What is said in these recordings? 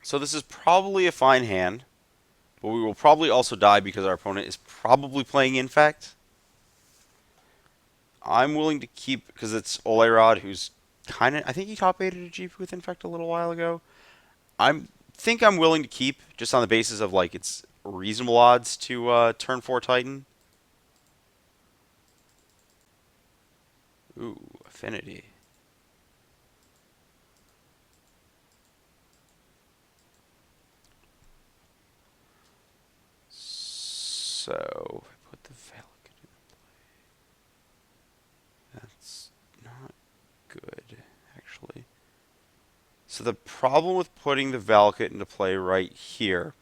So this is probably a fine hand, but we will probably also die because our opponent is probably playing Infect. I'm willing to keep, because it's Olerod, who's kind of, I think he top 8'd a GP with Infect a little while ago. I think I'm willing to keep, just on the basis of, like, it's reasonable odds to turn 4 Titan. Ooh, Affinity. So, put the Valakut in play. That's not good, actually. So the problem with putting the Valakut into play right here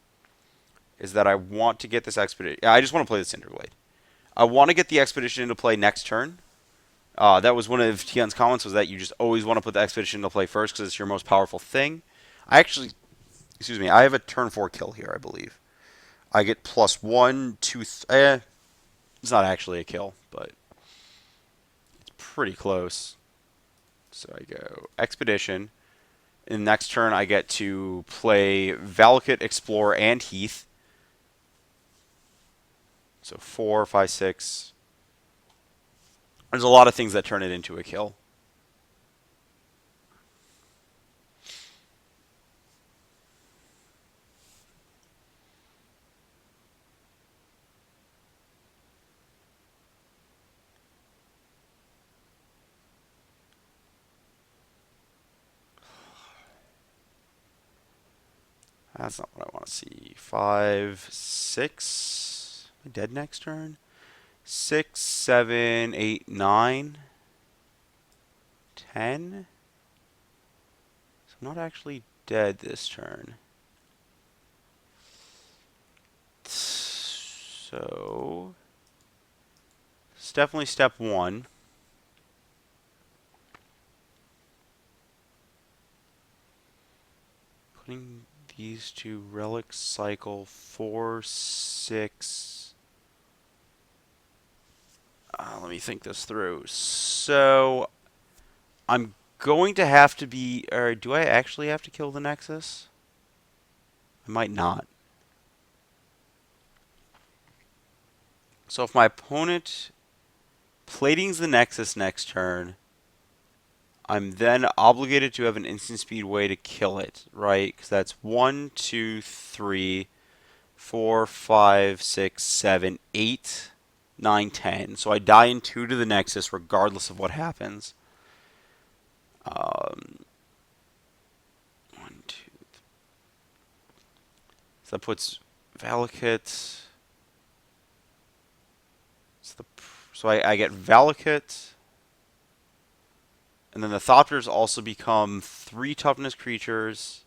is that I want to get this expedition. I just want to play the Cinderglade. I want to get the expedition into play next turn. That was one of Tion's comments, was that you just always want to put the expedition into play first because it's your most powerful thing. I actually, excuse me, I have a turn 4 kill here, I believe. I get plus 1, 2, it's not actually a kill, but it's pretty close. So I go expedition. In the next turn, I get to play Valakut, Explorer, and Heath. So 4, 5, 6. There's a lot of things that turn it into a kill. That's not what I want to see. 5, 6. Am I dead next turn? 6, 7, 8, 9, 10. So I'm not actually dead this turn. So it's definitely step 1. Putting these two relic cycle 4, 6. Let me think this through. So I'm going to have to be. Or do I actually have to kill the Nexus? I might not. So if my opponent platings the Nexus next turn, I'm then obligated to have an instant speed way to kill it, right? Because that's 1, 2, 3, 4, 5, 6, 7, 8, 9, 10. So I die in 2 to the Nexus regardless of what happens. 1, 2. So that puts Valakut. So I get Valakut. And then the Thopters also become 3 toughness creatures.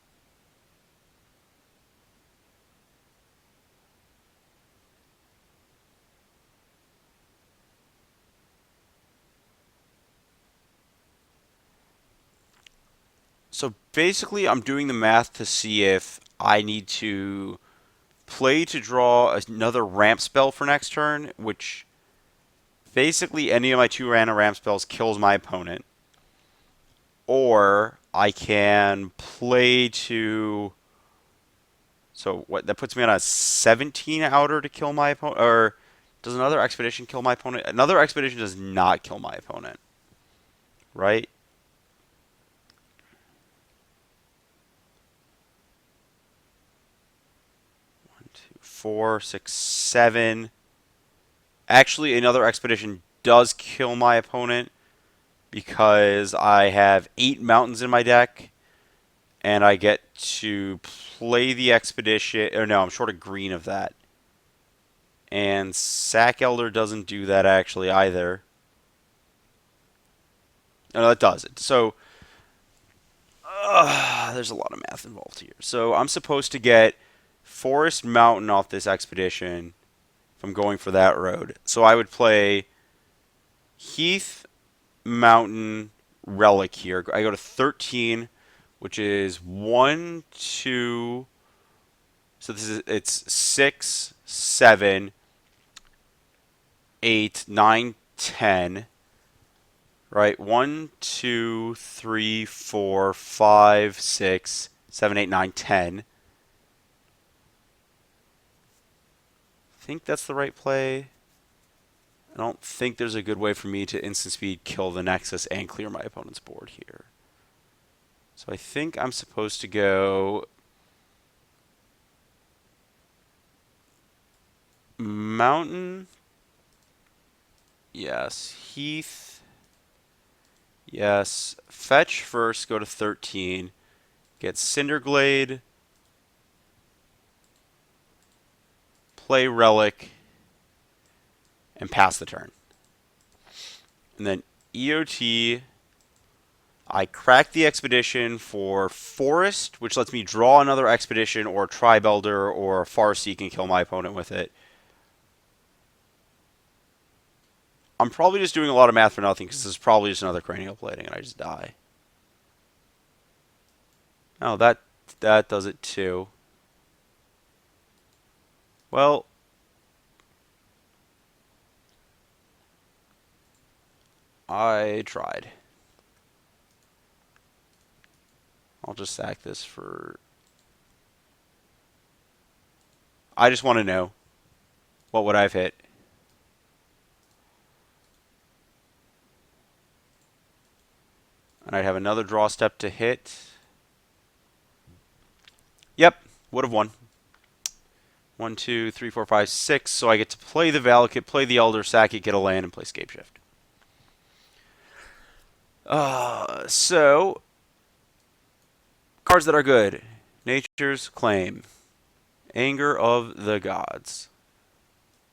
So basically, I'm doing the math to see if I need to play to draw another ramp spell for next turn, which basically any of my 2 random ramp spells kills my opponent. Or I can play to. So what? That puts me on a 17 outer to kill my opponent. Or does another expedition kill my opponent? Another expedition does not kill my opponent, right? 1, 2, 4, 6, 7. Actually, another expedition does kill my opponent because I have 8 mountains in my deck, and I get to play the expedition. Or no, I'm short a green of that. And Sack Elder doesn't do that actually either. No, that does it. So there's a lot of math involved here. So I'm supposed to get Forest Mountain off this expedition if I'm going for that road. So I would play Heath, Mountain, Relic here. I go to 13, which is 1, 2. So it's 6, 7, 8, 9, 10. Right? 1, 2, 3, 4, 5, 6, 7, 8, 9, 10. I think that's the right play. I don't think there's a good way for me to instant speed kill the Nexus and clear my opponent's board here. So I think I'm supposed to go Mountain. Yes. Heath. Yes. Fetch first, go to 13. Get Cinderglade. Play Relic. And pass the turn. And then EOT. I crack the Expedition for Forest, which lets me draw another Expedition or Tribelder or Farseek and kill my opponent with it. I'm probably just doing a lot of math for nothing because this is probably just another cranial plating and I just die. Oh, that does it too. Well, I tried. I'll just sack this for... I just want to know. What would I have hit? And I'd have another draw step to hit. Yep, would have won. 1, 2, 3, 4, 5, 6. So I get to play the Valakut, play the Elder, sack it, get a land, and play Scapeshift. So, cards that are good. Nature's Claim. Anger of the Gods.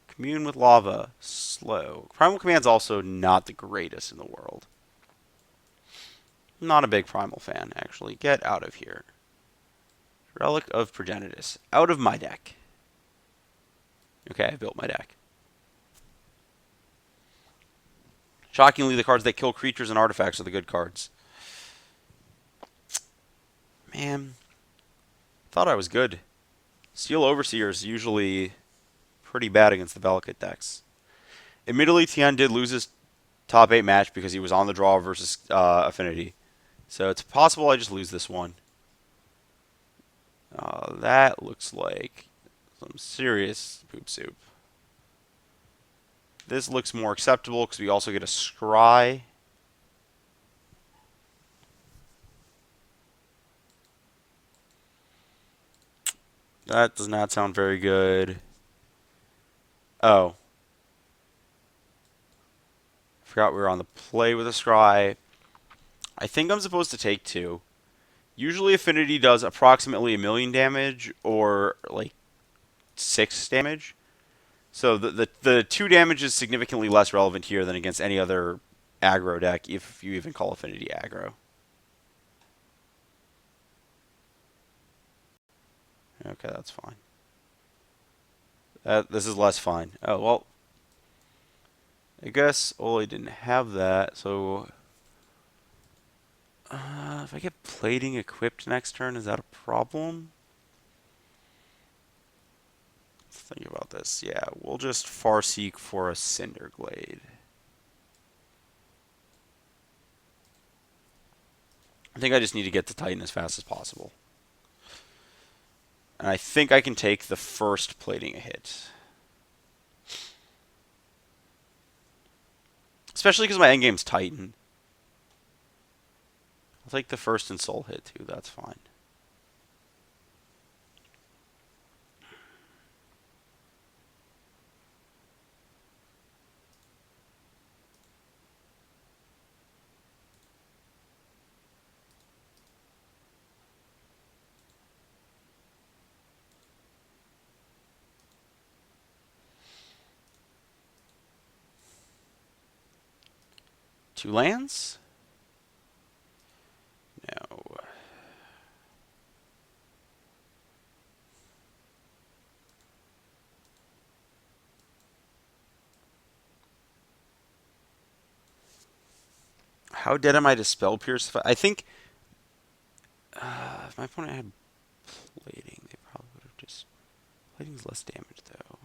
Commune with Lava. Slow. Primal Command's also not the greatest in the world. Not a big Primal fan, actually. Get out of here. Relic of Progenitus. Out of my deck. Okay, I built my deck. Shockingly, the cards that kill creatures and artifacts are the good cards. Man, thought I was good. Steel Overseer is usually pretty bad against the Valakut decks. Admittedly, Tian did lose his top 8 match because he was on the draw versus Affinity. So it's possible I just lose this one. That looks like some serious poop soup. This looks more acceptable because we also get a scry. That does not sound very good. Oh. Forgot we were on the play with a scry. I think I'm supposed to take 2. Usually Affinity does approximately 1,000,000 damage or like 6 damage. So the 2 damage is significantly less relevant here than against any other aggro deck, if you even call Affinity aggro. Okay, that's fine. This is less fine. Oh, well. I guess Oli didn't have that, so... if I get plating equipped next turn, is that a problem? Let's think about this. Yeah, we'll just Farseek for a Cinderglade. I think I just need to get to Titan as fast as possible. And I think I can take the first plating a hit. Especially because my endgame's Titan. I'll take the first and soul hit too, that's fine. Two lands? No. How dead am I to Spell Pierce? I think if my opponent had plating, they probably would have just... Plating's less damage, though.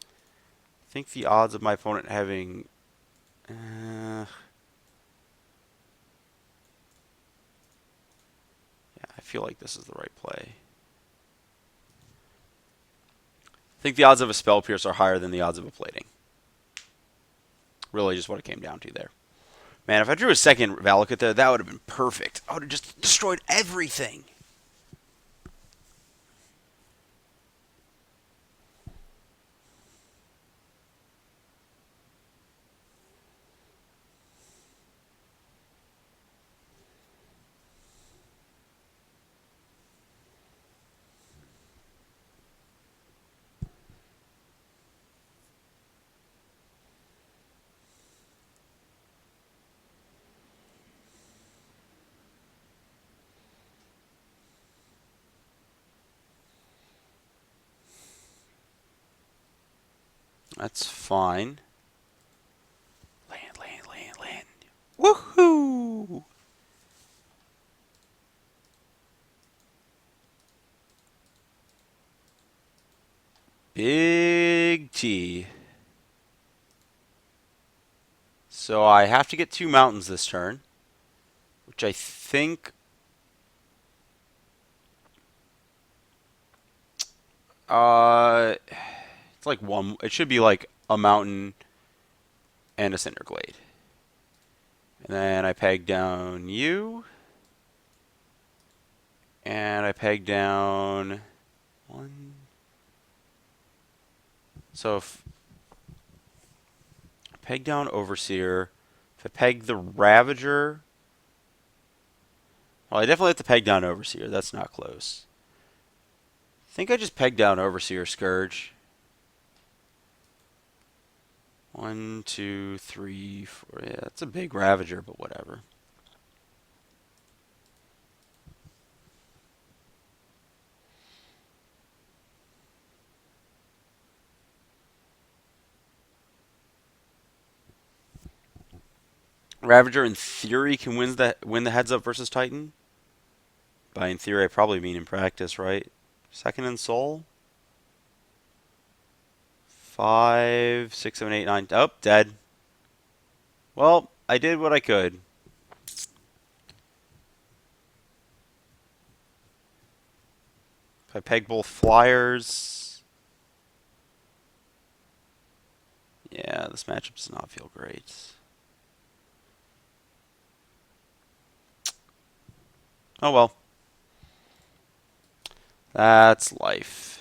I think the odds of my opponent having... yeah, feel like this is the right play. I think the odds of a Spell Pierce are higher than the odds of a Plating. Really just what it came down to there. Man, if I drew a second Valakut there, that would have been perfect. I would have just destroyed everything. That's fine. Land, land, land, land. Woohoo! Big T. So I have to get 2 mountains this turn, which I think... it's like one... It should be like a mountain and a Cinderglade. And then I peg down you. And I peg down... 1... So if I peg down Overseer, if I peg the Ravager... Well, I definitely have to peg down Overseer. That's not close. I think I just pegged down Overseer Scourge. 1, 2, 3, 4. Yeah, that's a big Ravager, but whatever. Ravager, in theory, can win the heads up versus Titan. By in theory, I probably mean in practice, right? Second in Soul. 5, 6, 7, 8, 9. Oh, dead. Well, I did what I could. If I peg both flyers... Yeah, this matchup does not feel great. Oh well. That's life.